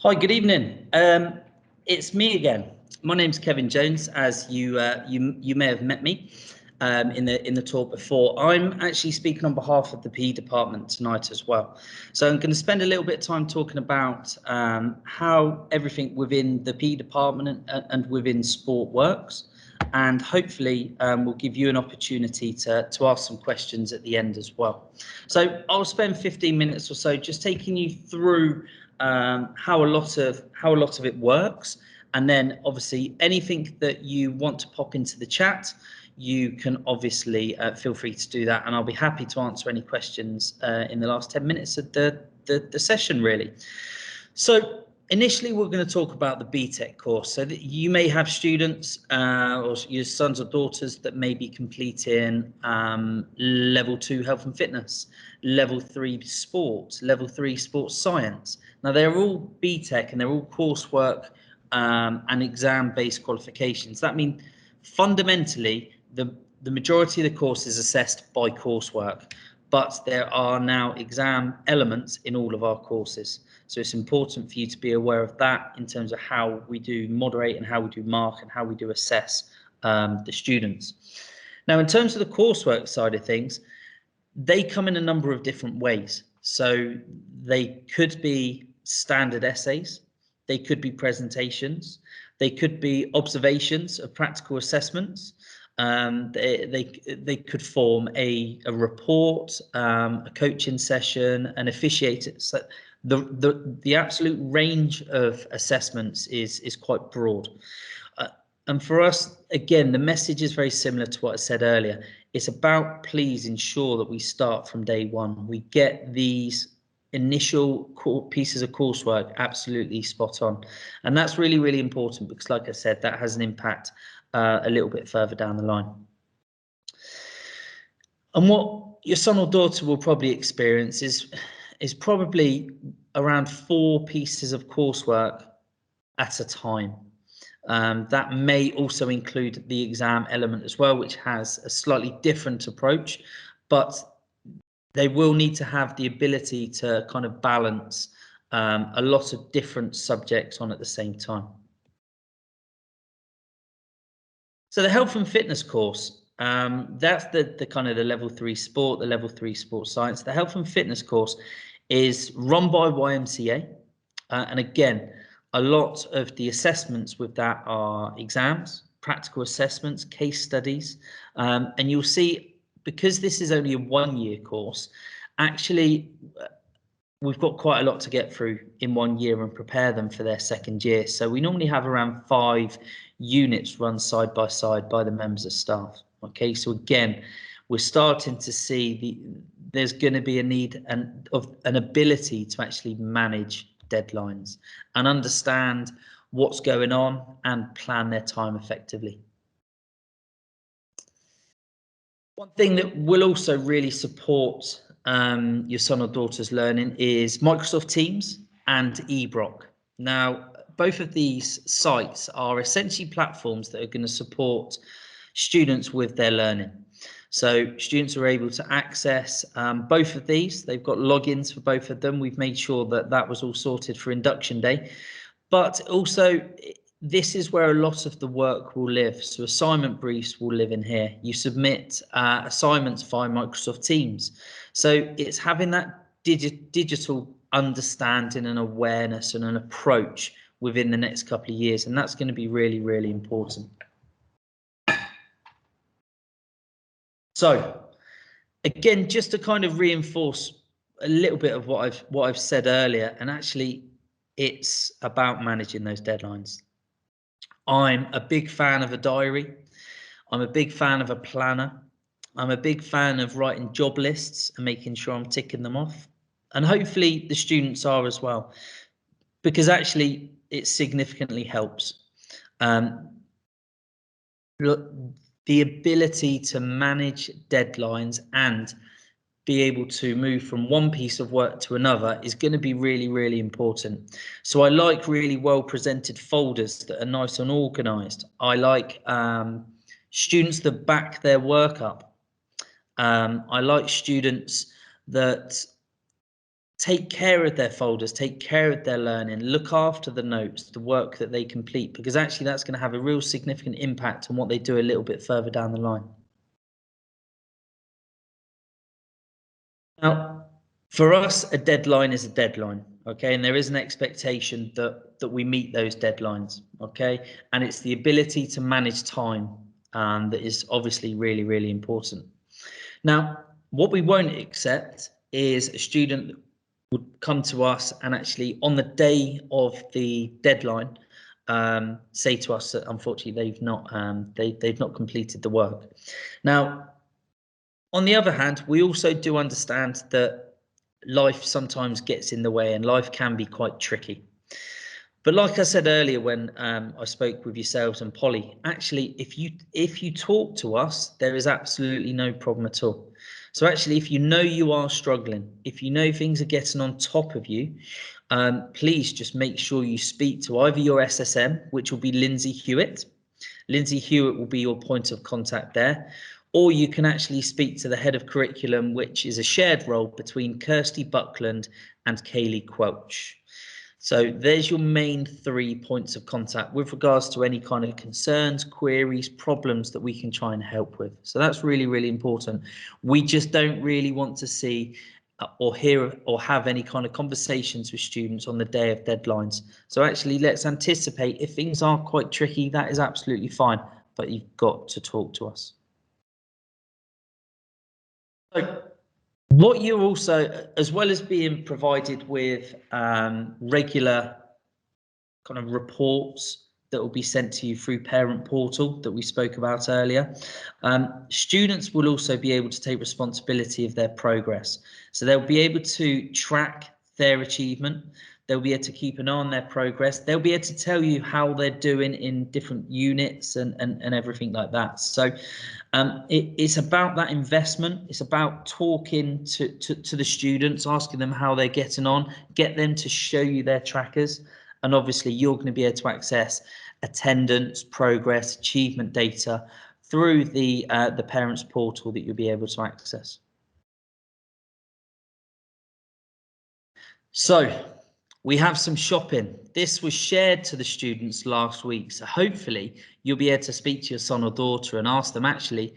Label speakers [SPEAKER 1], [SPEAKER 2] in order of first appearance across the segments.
[SPEAKER 1] Hi, good evening. It's me again. My name's Kevin Jones, as you may have met me in the talk before. I'm actually speaking on behalf of the PE department tonight as well. So I'm going to spend a little bit of time talking about how everything within the PE department and within sport works, and hopefully we'll give you an opportunity to ask some questions at the end as well. So I'll spend 15 minutes or so just taking you through how a lot of it works, and then obviously anything that you want to pop into the chat, you can obviously feel free to do that, and I'll be happy to answer any questions in the last 10 minutes of the session really. So initially we're going to talk about the BTEC course, so that you may have students or your sons or daughters that may be completing level 2 health and fitness, level 3 sports, level 3 sports science. Now they're all BTEC and they're all coursework and exam-based qualifications. That means fundamentally the majority of the course is assessed by coursework, but there are now exam elements in all of our courses. So it's important for you to be aware of that in terms of how we do moderate and how we do mark and how we do assess the students. Now, in terms of the coursework side of things, they come in a number of different ways. So they could be standard essays, they could be presentations, they could be observations of practical assessments. They could form a report, a coaching session, an officiated. So the absolute range of assessments is quite broad. And for us, again, the message is very similar to what I said earlier. It's about please ensure that we start from day one. We get these initial pieces of coursework absolutely spot on. And that's really, really important because, like I said, that has an impact a little bit further down the line. And what your son or daughter will probably experience is probably around 4 pieces of coursework at a time. That may also include the exam element as well, which has a slightly different approach, but they will need to have the ability to kind of balance a lot of different subjects on at the same time. So the health and fitness course, that's the kind of the level 3 sport, the level 3 sports science. The health and fitness course is run by YMCA, and again, a lot of the assessments with that are exams, practical assessments, case studies, and you'll see, because this is only a 1-year course, actually we've got quite a lot to get through in 1 year and prepare them for their 2nd year. So we normally have around 5 units run side by side by the members of staff. Okay, so again, we're starting to see there's going to be a need of an ability to actually manage deadlines and understand what's going on and plan their time effectively. One thing that will also really support your son or daughter's learning is Microsoft Teams and eBrock. Now, both of these sites are essentially platforms that are going to support students with their learning. So students are able to access both of these. They've got logins for both of them. We've made sure that that was all sorted for induction day, but also this is where a lot of the work will live. So assignment briefs will live in here. You submit assignments via Microsoft Teams. So it's having that digital understanding and awareness and an approach within the next couple of years. And that's going to be really, really important. So again, just to kind of reinforce a little bit of what I've said earlier, and actually it's about managing those deadlines. I'm a big fan of a diary. I'm a big fan of a planner. I'm a big fan of writing job lists and making sure I'm ticking them off. And hopefully the students are as well, because actually it significantly helps. Look, the ability to manage deadlines and be able to move from one piece of work to another is going to be really, really important. So I like really well presented folders that are nice and organized. I like students that back their work up. I like students that take care of their folders, take care of their learning, look after the notes, the work that they complete, because actually that's going to have a real significant impact on what they do a little bit further down the line. Now, for us, a deadline is a deadline, okay? And there is an expectation that we meet those deadlines, okay? And it's the ability to manage time that is obviously really, really important. Now, what we won't accept is a student that would come to us and actually on the day of the deadline say to us that unfortunately they've not completed the work. Now, on the other hand, we also do understand that life sometimes gets in the way and life can be quite tricky. But like I said earlier when I spoke with yourselves and Polly, actually, if you talk to us, there is absolutely no problem at all. So actually, if you know you are struggling, if you know things are getting on top of you, please just make sure you speak to either your SSM, which will be Lindsay Hewitt. Lindsay Hewitt will be your point of contact there. Or you can actually speak to the head of curriculum, which is a shared role between Kirsty Buckland and Kaylee Quelch. So there's your main 3 points of contact with regards to any kind of concerns, queries, problems that we can try and help with. So that's really, really important. We just don't really want to see or hear or have any kind of conversations with students on the day of deadlines. So actually, let's anticipate if things are quite tricky, that is absolutely fine, but you've got to talk to us. So what you're also, as well as being provided with regular kind of reports that will be sent to you through Parent Portal that we spoke about earlier, students will also be able to take responsibility of their progress. So they'll be able to track their achievement. They'll be able to keep an eye on their progress. They'll be able to tell you how they're doing in different units and everything like that. So it's about that investment. It's about talking to the students, asking them how they're getting on, get them to show you their trackers. And obviously you're going to be able to access attendance, progress, achievement data through the Parents Portal that you'll be able to access. So we have some shopping. This was shared to the students last week. So hopefully you'll be able to speak to your son or daughter and ask them, actually,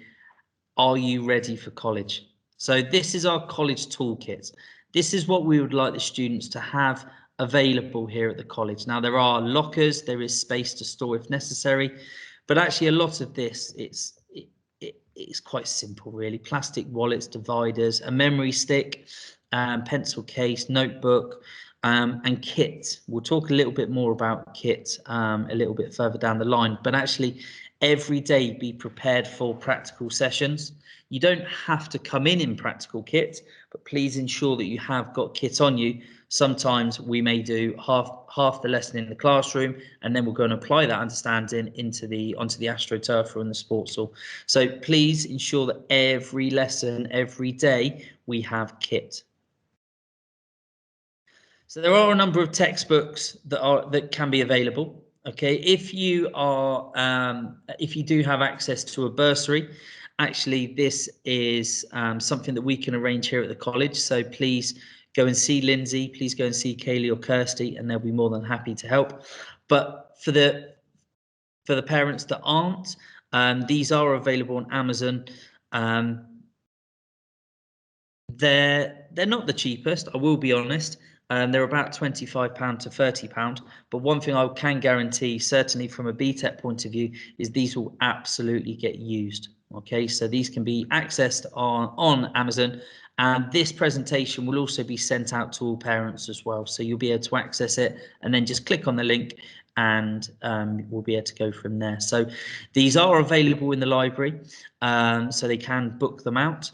[SPEAKER 1] are you ready for college? So this is our college toolkit. This is what we would like the students to have available here at the college. Now, there are lockers, there is space to store if necessary, but actually a lot of this, it's quite simple really. Plastic wallets, dividers, a memory stick, pencil case, notebook, and kit. We'll talk a little bit more about kit a little bit further down the line, but actually every day be prepared for practical sessions. You don't have to come in practical kit, but please ensure that you have got kit on you. Sometimes we may do half the lesson in the classroom, and then we'll go and apply that understanding onto the AstroTurf or in the sports hall. So please ensure that every lesson, every day, we have kit. So there are a number of textbooks that can be available. Okay, if you do have access to a bursary, actually this is something that we can arrange here at the college. So please go and see Lindsay, please go and see Kaylee or Kirsty, and they'll be more than happy to help. But for the parents that aren't, these are available on Amazon. They're not the cheapest, I will be honest. They're about £25 to £30, but one thing I can guarantee, certainly from a BTEC point of view, is these will absolutely get used. Okay, so these can be accessed on Amazon, and this presentation will also be sent out to all parents as well. So you'll be able to access it and then just click on the link and we'll be able to go from there. So these are available in the library, so they can book them out.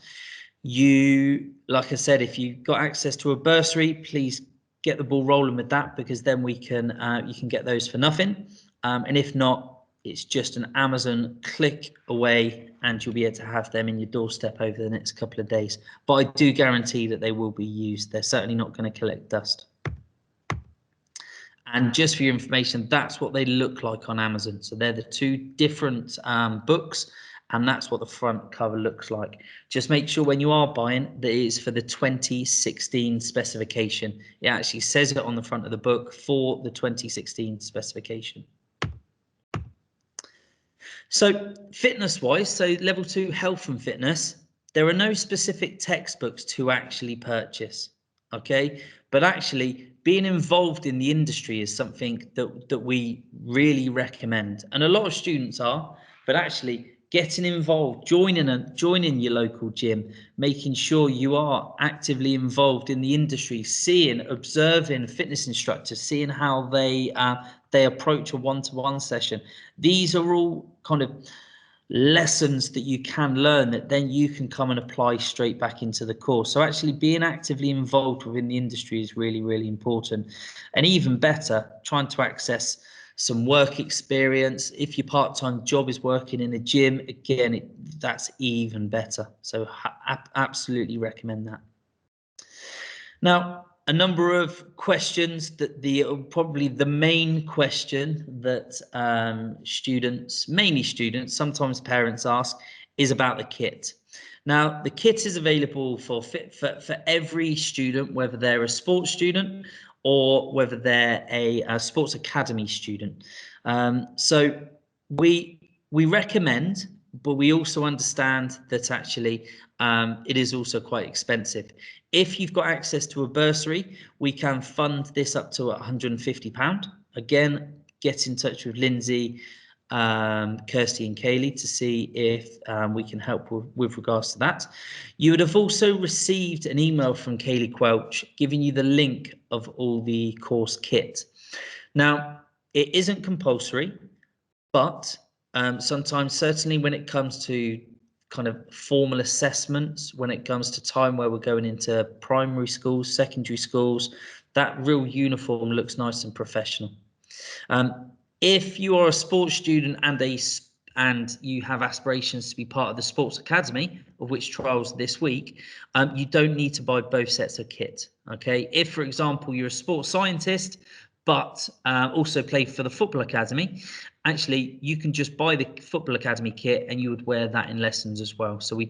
[SPEAKER 1] Like I said, if you've got access to a bursary, please get the ball rolling with that, because then you can get those for nothing. And if not, it's just an Amazon click away and you'll be able to have them in your doorstep over the next couple of days. But I do guarantee that they will be used. They're certainly not going to collect dust. And just for your information, that's what they look like on Amazon. So they're the two different books, and that's what the front cover looks like. Just make sure when you are buying that it is for the 2016 specification. It actually says it on the front of the book for the 2016 specification. So fitness wise, so level 2 health and fitness, there are no specific textbooks to actually purchase, okay? But actually being involved in the industry is something that we really recommend. And a lot of students are, but actually getting involved, joining your local gym, making sure you are actively involved in the industry, observing fitness instructors, seeing how they approach a one-to-one session. These are all kind of lessons that you can learn that then you can come and apply straight back into the course. So actually being actively involved within the industry is really, really important. And even better, trying to access some work experience. If your part-time job is working in a gym, again, that's even better. So absolutely recommend that. Now, a number of questions that probably the main question that mainly students, sometimes parents ask, is about the kit. Now, the kit is available for every student, whether they're a sports student or whether they're a sports academy student. So we recommend, but we also understand that actually it is also quite expensive. If you've got access to a bursary, we can fund this up to £150. Again, get in touch with Lindsay, Kirsty and Kaylee to see if we can help with regards to that. You would have also received an email from Kaylee Quelch giving you the link of all the course kit. Now, it isn't compulsory, but sometimes, certainly when it comes to kind of formal assessments, when it comes to time where we're going into primary schools, secondary schools, that real uniform looks nice and professional. If you are a sports student and you have aspirations to be part of the Sports Academy, of which trials this week, you don't need to buy both sets of kit. Okay, if for example you're a sports scientist but also play for the Football Academy, actually you can just buy the Football Academy kit and you would wear that in lessons as well. So we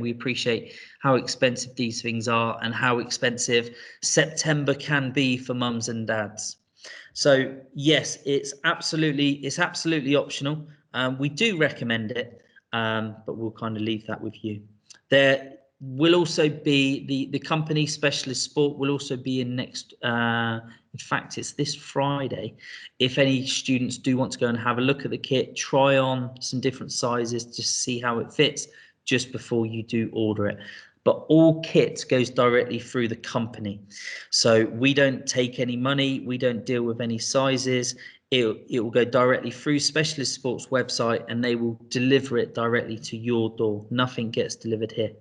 [SPEAKER 1] appreciate how expensive these things are and how expensive September can be for mums and dads. So yes, it's absolutely optional. We do recommend it, but we'll kind of leave that with you. There will also be the company Specialist Sport will also be in next. In fact, it's this Friday. If any students do want to go and have a look at the kit, try on some different sizes, just see how it fits just before you do order it. But all kit goes directly through the company. So we don't take any money. We don't deal with any sizes. It will go directly through Specialist Sports website and they will deliver it directly to your door. Nothing gets delivered here.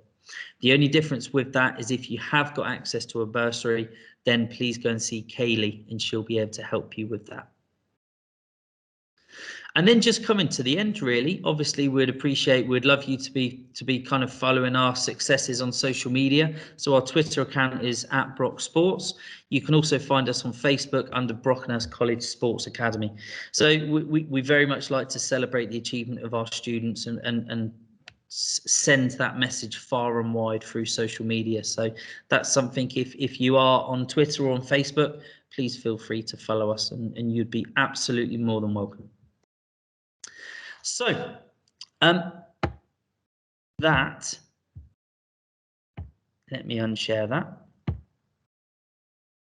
[SPEAKER 1] The only difference with that is if you have got access to a bursary, then please go and see Kaylee and she'll be able to help you with that. And then just coming to the end, really, obviously we'd love you to be kind of following our successes on social media. So our Twitter account is @BrockSports. You can also find us on Facebook under Brockenhurst College Sports Academy. So we very much like to celebrate the achievement of our students and send that message far and wide through social media. So that's something, if you are on Twitter or on Facebook, please feel free to follow us and you'd be absolutely more than welcome. So let me unshare that.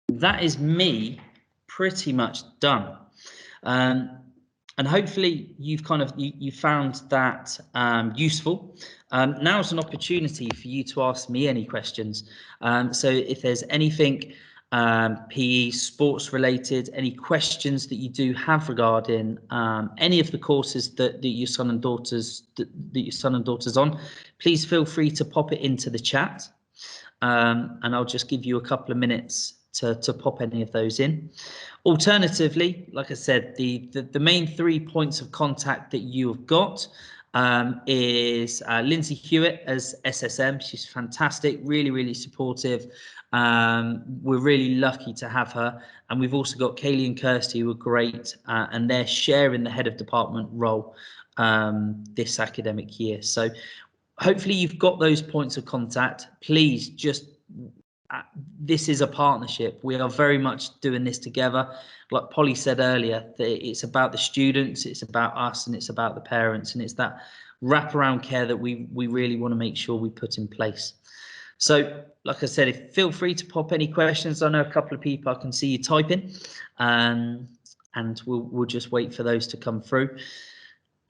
[SPEAKER 1] That is me pretty much done. And hopefully you've you found that useful. Now's an opportunity for you to ask me any questions. So if there's anything PE, sports related, any questions that you do have regarding any of the courses that your son and daughter's on, please feel free to pop it into the chat, and I'll just give you a couple of minutes to pop any of those in. Alternatively, like I said, the main 3 points of contact that you have got is Lindsay Hewitt as SSM. She's fantastic, really supportive. We're really lucky to have her, and we've also got Kaylee and Kirsty, who are great, and they're sharing the head of department role. this academic year. So hopefully you've got those points of contact. Please just, this is a partnership. We are very much doing this together. Like Polly said earlier, it's about the students, it's about us, and it's about the parents, and it's that wraparound care that we really want to make sure we put in place. So, like I said, feel free to pop any questions. I know a couple of people, I can see you typing, and we'll just wait for those to come through.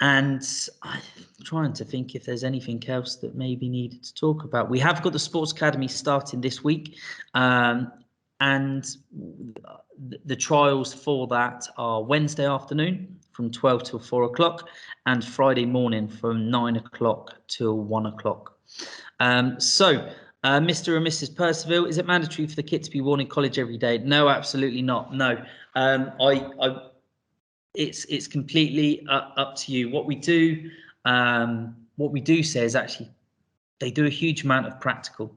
[SPEAKER 1] And I'm trying to think if there's anything else that maybe needed to talk about. We have got the Sports Academy starting this week, and the trials for that are Wednesday afternoon from 12 till 4 o'clock and Friday morning from 9 o'clock till 1 o'clock. So, Mr. and Mrs. Percival, is it mandatory for the kit to be worn in college every day? No, absolutely not. No, it's completely up to you. What we do say is actually they do a huge amount of practical.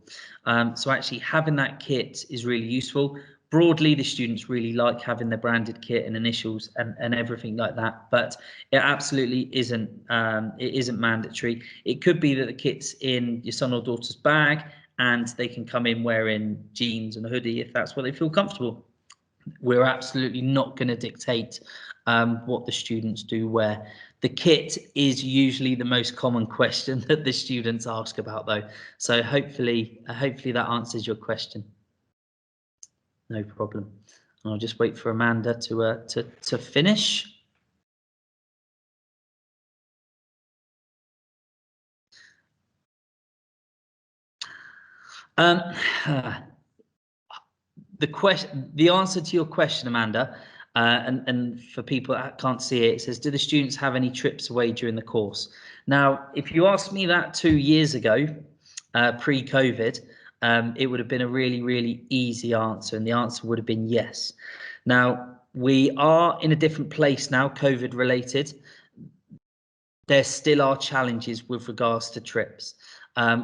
[SPEAKER 1] So actually having that kit is really useful. Broadly, the students really like having their branded kit and initials and everything like that, but it absolutely isn't. It isn't mandatory. It could be that the kit's in your son or daughter's bag and they can come in wearing jeans and a hoodie if that's what they feel comfortable. We're absolutely not going to dictate what the students do wear. The kit is usually the most common question that the students ask about, though. So hopefully that answers your question. No problem. I'll just wait for Amanda to finish. The answer to your question, Amanda, and for people that can't see it, it says, do the students have any trips away during the course? Now, if you asked me that 2 years ago, pre-COVID, it would have been a really, really easy answer, and the answer would have been yes. Now, we are in a different place now, COVID related. There still are challenges with regards to trips.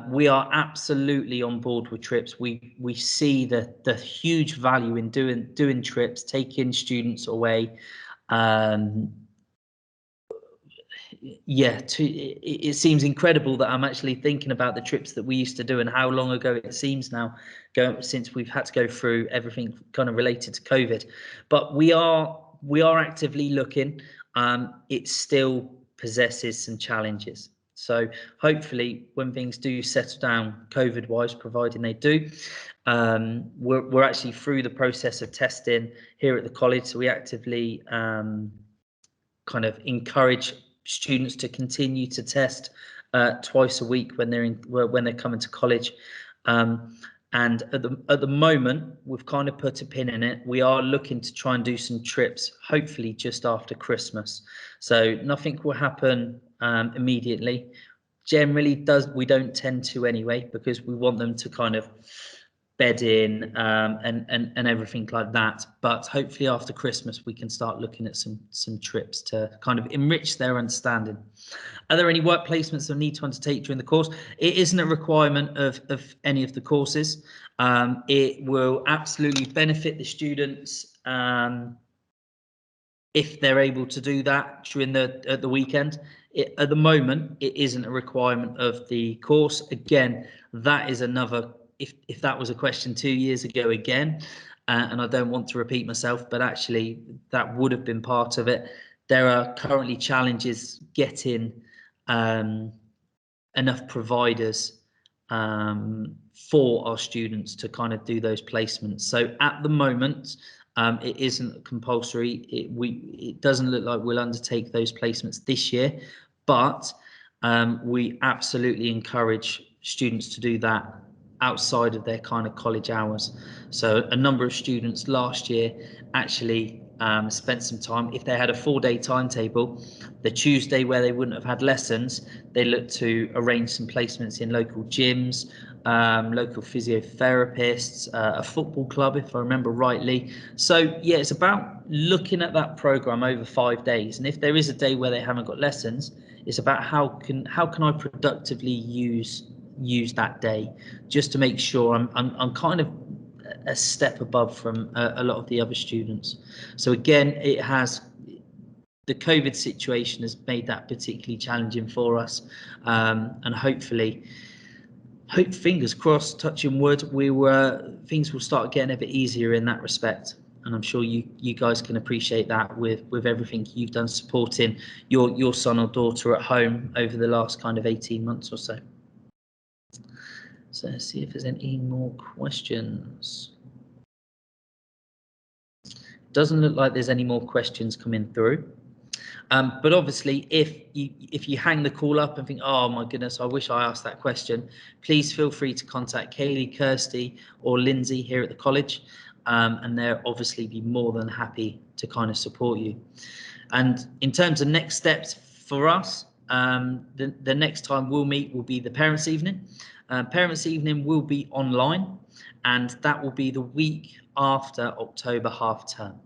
[SPEAKER 1] We are absolutely on board with trips. We see the huge value in doing trips, taking students away. Yeah, it seems incredible that I'm actually thinking about the trips that we used to do and how long ago it seems now, since we've had to go through everything kind of related to COVID. But we are actively looking. It still possesses some challenges. So hopefully when things do settle down COVID wise, providing they do, we're actually through the process of testing here at the college. So we actively kind of encourage students to continue to test twice a week when they're coming to college. And at the moment, we've kind of put a pin in it. We are looking to try and do some trips, hopefully just after Christmas. So nothing will happen immediately. Generally, we don't tend to anyway, because we want them to kind of bed in and everything like that. But hopefully after Christmas, we can start looking at some trips to kind of enrich their understanding. Are there any work placements they need to undertake during the course? It isn't a requirement of any of the courses. It will absolutely benefit the students if they're able to do that during the weekend. At the moment, it isn't a requirement of the course. Again, that is another, if that was a question 2 years ago again, and I don't want to repeat myself, but actually that would have been part of it. There are currently challenges getting enough providers for our students to kind of do those placements. So at the moment, it isn't compulsory. It doesn't look like we'll undertake those placements this year, but we absolutely encourage students to do that outside of their kind of college hours. So a number of students last year actually spent some time, if they had a 4-day timetable, the Tuesday where they wouldn't have had lessons, they looked to arrange some placements in local gyms, local physiotherapists, a football club, if I remember rightly. So yeah, it's about looking at that program over 5 days, and if there is a day where they haven't got lessons, it's about how can I productively use that day, just to make sure I'm kind of a step above from a lot of the other students. So again, it has the COVID situation has made that particularly challenging for us, and hopefully, fingers crossed, touching wood, things will start getting a bit easier in that respect. And I'm sure you guys can appreciate that with everything you've done supporting your son or daughter at home over the last kind of 18 months or so. So let's see if there's any more questions. Doesn't look like there's any more questions coming through. But obviously, if you hang the call up and think, oh my goodness, I wish I asked that question, please feel free to contact Kaylee, Kirsty, or Lindsay here at the college, and they'll obviously be more than happy to kind of support you. And in terms of next steps for us, the next time we'll meet will be the Parents' Evening. Parents' Evening will be online, and that will be the week after October half term.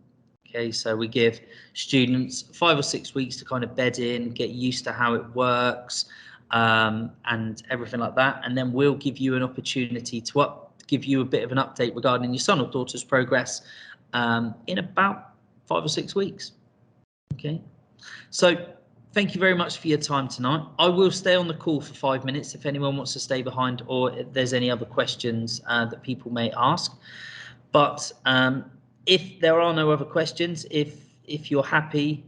[SPEAKER 1] Okay, so we give students 5 or 6 weeks to kind of bed in, get used to how it works, and everything like that. And then we'll give you an opportunity to give you a bit of an update regarding your son or daughter's progress in about 5 or 6 weeks. Okay, so thank you very much for your time tonight. I will stay on the call for 5 minutes if anyone wants to stay behind, or if there's any other questions that people may ask. But if there are no other questions, if you're happy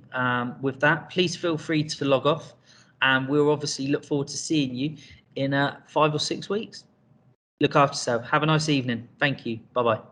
[SPEAKER 1] with that, please feel free to log off, and we'll obviously look forward to seeing you in 5 or 6 weeks. Look after yourself. Have a nice evening. Thank you. Bye-bye.